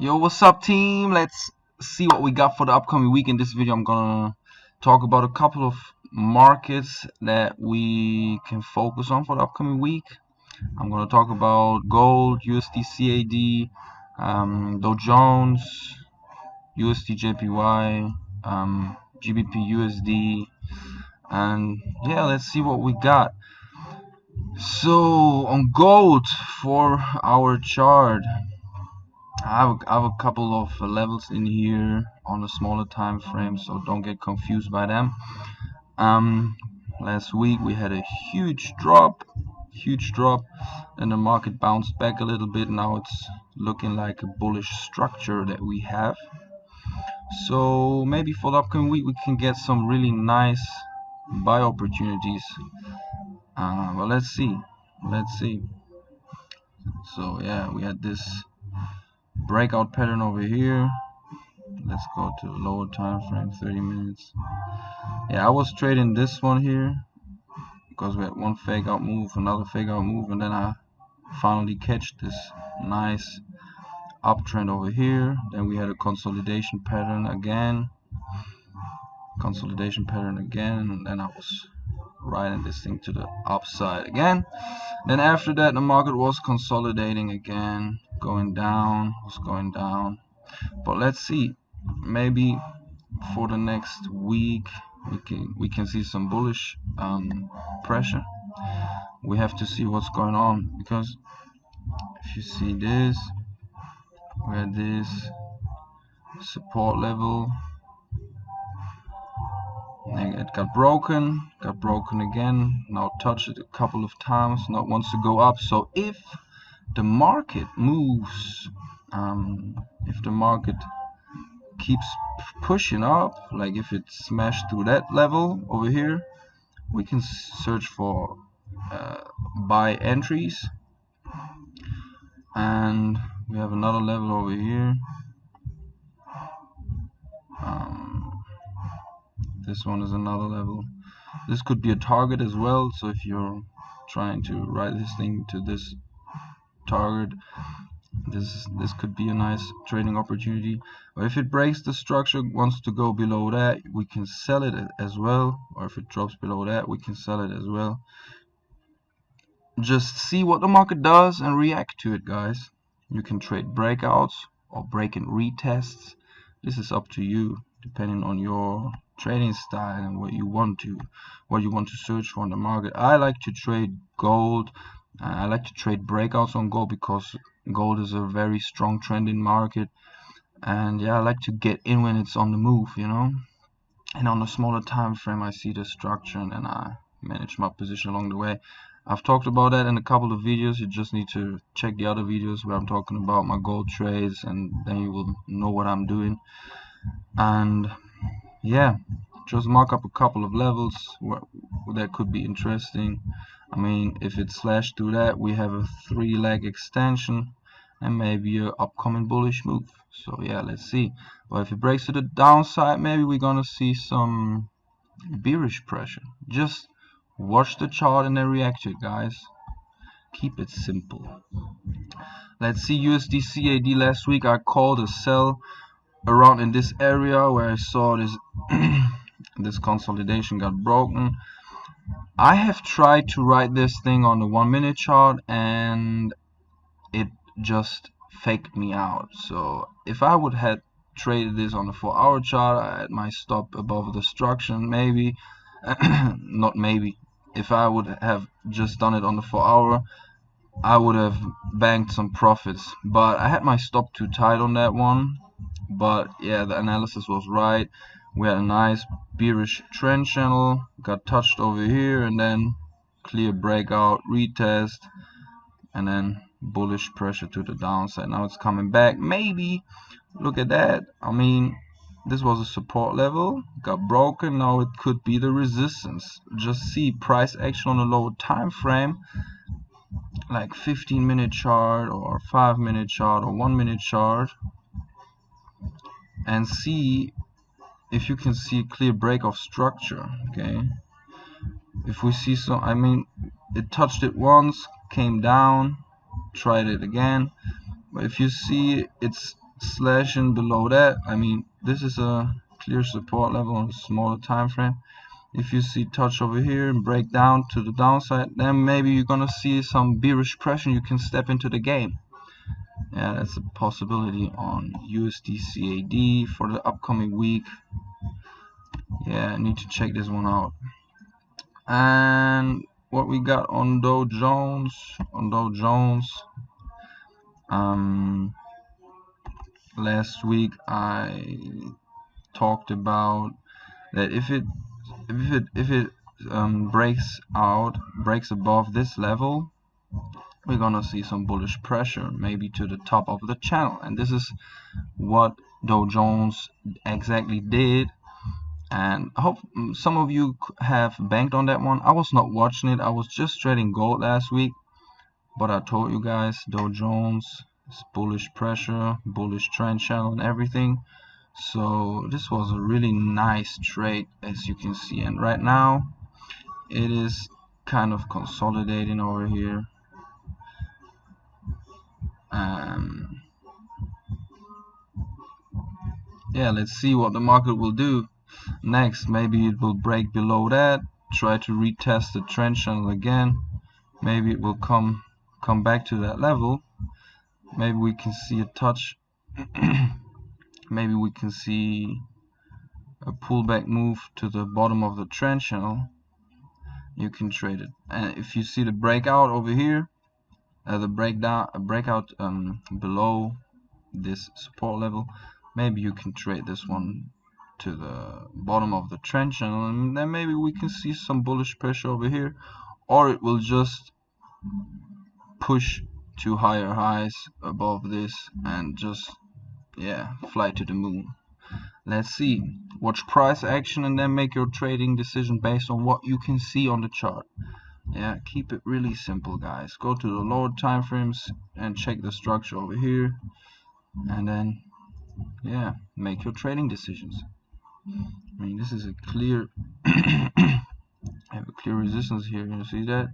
Yo, what's up, team? Let's see what we got for the upcoming week. In this video, I'm gonna talk about a couple of markets that we can focus on for the upcoming week. I'm gonna talk about gold, USDCAD, Dow Jones, USDJPY, GBPUSD, and yeah, let's see what we got. So on gold for our chart, I have a couple of levels in here on a smaller time frame, so don't get confused by them. Last week we had a huge drop, then the market bounced back a little bit. Now it's looking like a bullish structure that we have. So maybe for the upcoming week we can get some really nice buy opportunities. Well, let's see. So yeah, we had this breakout pattern over here. Let's go to lower time frame, 30 minutes. Yeah, I was trading this one here because we had one fake out move, another fake out move, and then I finally catch this nice uptrend over here. Then we had a consolidation pattern again, and then I was riding this thing to the upside again. Then after that the market was consolidating again, going down. But let's see, maybe for the next week we can see some bullish pressure. We have to see what's going on, because if you see this, we had this support level, and it got broken again. Now touched it a couple of times, not wants to go up. So if the market moves, if the market keeps pushing up, like if it smashed through that level over here, we can search for buy entries. And we have another level over here. This one is another level. This could be a target as well, so if you're trying to ride this thing to this target, this could be a nice trading opportunity. But if it breaks the structure, wants to go below that, we can sell it as well. Or if it drops below that, we can sell it as well. Just see what the market does and react to it, guys. You can trade breakouts or break and retests. This is up to you, depending on your trading style and what you want to search for in the market. I like to trade gold. I like to trade breakouts on gold because gold is a very strong trending market, and yeah, I like to get in when it's on the move, you know. And on a smaller time frame, I see the structure and then I manage my position along the way. I've talked about that in a couple of videos. You just need to check the other videos where I'm talking about my gold trades, and then you will know what I'm doing. And yeah, just mark up a couple of levels where that could be interesting. I mean, if it slashed through that, we have a 3-leg extension and maybe a upcoming bullish move. So yeah, let's see. But if it breaks to the downside, maybe we're gonna see some bearish pressure. Just watch the chart and then react to it, guys. Keep it simple. Let's see USDCAD. Last week I called a sell around in this area where I saw this this consolidation got broken. I have tried to write this thing on the 1-minute chart and it just faked me out. So if I would have traded this on the 4-hour chart, I had my stop above the structure, maybe not maybe. If I would have just done it on the 4-hour, I would have banked some profits, but I had my stop too tight on that one. But yeah, the analysis was right. We had a nice bearish trend channel, got touched over here, and then clear breakout, retest, and then bullish pressure to the downside. Now it's coming back. Maybe look at that. I mean, this was a support level, got broken. Now it could be the resistance. Just see price action on a lower time frame, like 15-minute chart or 5-minute chart or 1-minute chart, and see if you can see a clear break of structure. Okay, if we see some, I mean, it touched it once, came down, tried it again, but if you see it's slashing below that, I mean, this is a clear support level on a smaller time frame. If you see touch over here and break down to the downside, then maybe you're gonna see some bearish pressure. You can step into the game. Yeah, that's a possibility on USDCAD for the upcoming week. Yeah, I need to check this one out. And what we got on Dow Jones? Last week I talked about that if it breaks above this level, we're gonna see some bullish pressure, maybe to the top of the channel, and this is what Dow Jones exactly did. And I hope some of you have banked on that one. I was not watching it, I was just trading gold last week, but I told you guys Dow Jones is bullish pressure, bullish trend channel and everything. So this was a really nice trade, as you can see, and right now it is kind of consolidating over here. Yeah, let's see what the market will do next. Maybe it will break below that, try to retest the trend channel again. Maybe it will come back to that level. Maybe we can see a touch maybe we can see a pullback move to the bottom of the trend channel. You can trade it, and if you see the breakout over here, the breakout below this support level, maybe you can trade this one to the bottom of the trend channel, and then maybe we can see some bullish pressure over here, or it will just push to higher highs above this and just, yeah, fly to the moon. Let's see. Watch price action and then make your trading decision based on what you can see on the chart. Yeah, keep it really simple, guys. Go to the lower time frames and check the structure over here, and then, yeah, make your trading decisions. I mean, this is a clear I have a clear resistance here. You see that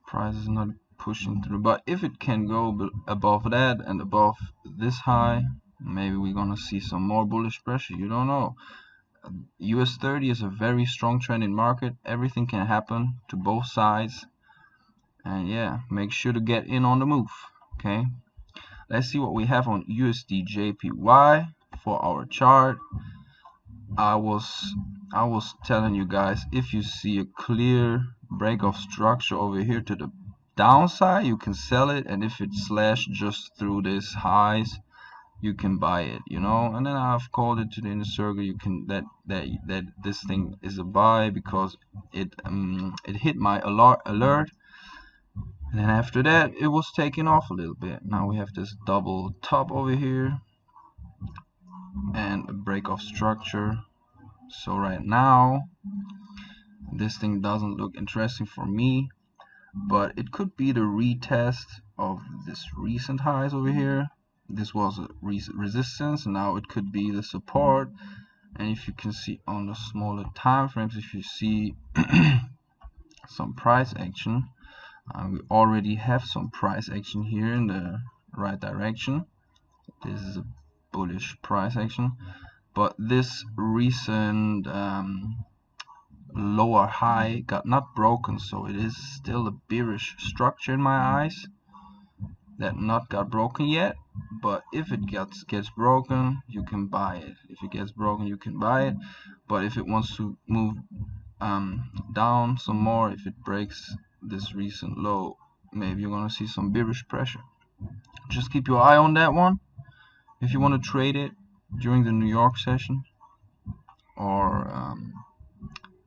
price is not pushing through, but if it can go above that and above this high, maybe we're gonna see some more bullish pressure. You don't know. US30 is a very strong trending market. Everything can happen to both sides, and yeah, make sure to get in on the move. Okay, let's see what we have on USDJPY for our chart. I was telling you guys, if you see a clear break of structure over here to the downside, you can sell it, and if it slashed just through these highs, you can buy it, you know. And then I've called it to the inner circle. You can that this thing is a buy because it hit my alert, and then after that it was taking off a little bit. Now we have this double top over here and a break of structure. So right now this thing doesn't look interesting for me, but it could be the retest of this recent highs over here. This was a resistance, and now it could be the support. And if you can see on the smaller time frames, if you see some price action, we already have some price action here in the right direction. This is a bullish price action, but this recent lower high got not broken, so it is still a bearish structure in my eyes that not got broken yet. But if it gets broken, you can buy it. If it gets broken, you can buy it. But if it wants to move down some more, if it breaks this recent low, maybe you're gonna see some bearish pressure. Just keep your eye on that one. If you want to trade it during the New York session or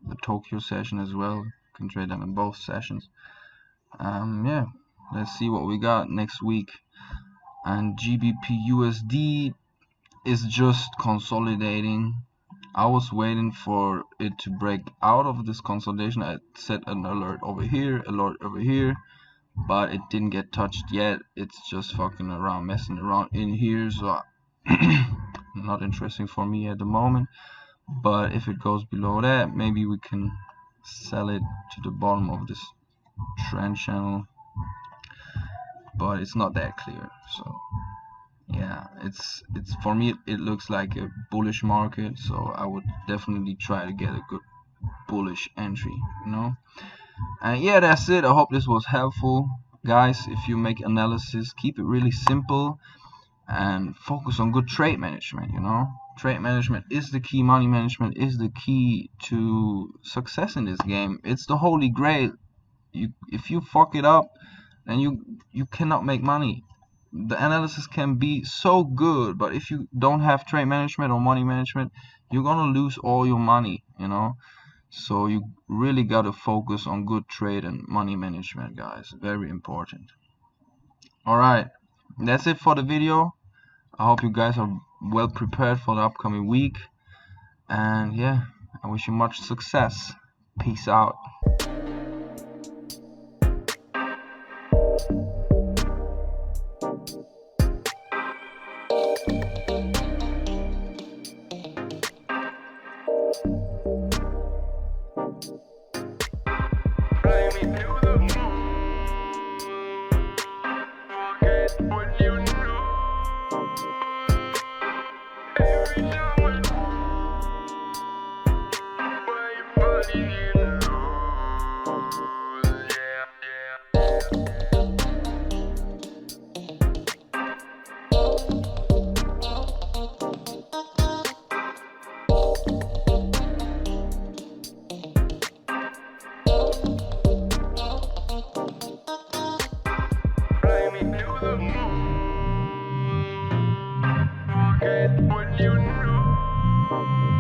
the Tokyo session as well, you can trade them in both sessions. Yeah, let's see what we got next week. And GBPUSD is just consolidating. I was waiting for it to break out of this consolidation. I set an alert over here, but it didn't get touched yet. It's just fucking around, messing around in here, so not interesting for me at the moment. But if it goes below that, maybe we can sell it to the bottom of this trend channel, but it's not that clear. So yeah, it's for me it looks like a bullish market, so I would definitely try to get a good bullish entry, you know. And yeah, that's it. I hope this was helpful, guys. If you make analysis, keep it really simple and focus on good trade management, you know. Trade management is the key, money management is the key to success in this game. It's the holy grail. If you fuck it up, then you cannot make money. The analysis can be so good, but if you don't have trade management or money management, you're gonna lose all your money, you know. So you really gotta focus on good trade and money management, guys. Very important. Alright, that's it for the video. I hope you guys are well prepared for the upcoming week. And yeah, I wish you much success. Peace out. What you know.